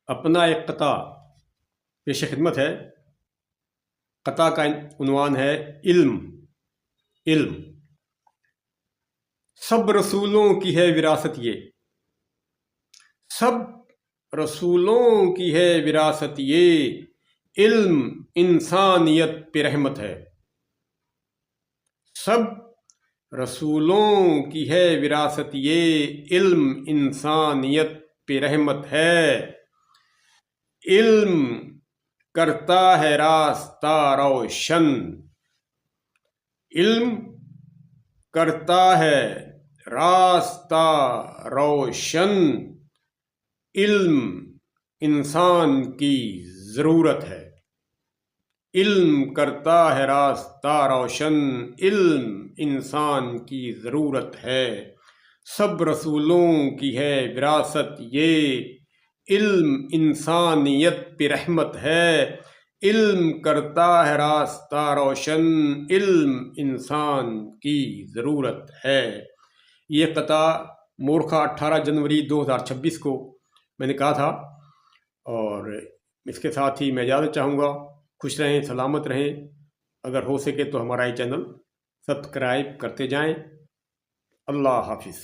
اپنا ایک قطع پیش خدمت ہے. قطع کا عنوان ہے علم. علم سب رسولوں کی ہے وراثت یہ، سب رسولوں کی ہے وراثت یہ، علم انسانیت پہ رحمت ہے. سب رسولوں کی ہے وراثت یہ، علم انسانیت پہ رحمت ہے. علم کرتا ہے راستہ روشن، علم کرتا ہے راستہ روشن، علم انسان کی ضرورت ہے. علم کرتا ہے راستہ روشن، علم انسان کی ضرورت ہے. سب رسولوں کی ہے وراثت یہ، علم انسانیت پہ رحمت ہے. علم کرتا ہے راستہ روشن، علم انسان کی ضرورت ہے. یہ قطع مورخہ 18 جنوری 2026 کو میں نے کہا تھا، اور اس کے ساتھ ہی میں اجازت چاہوں گا. خوش رہیں، سلامت رہیں. اگر ہو سکے تو ہمارا یہ چینل سبسکرائب کرتے جائیں. اللہ حافظ.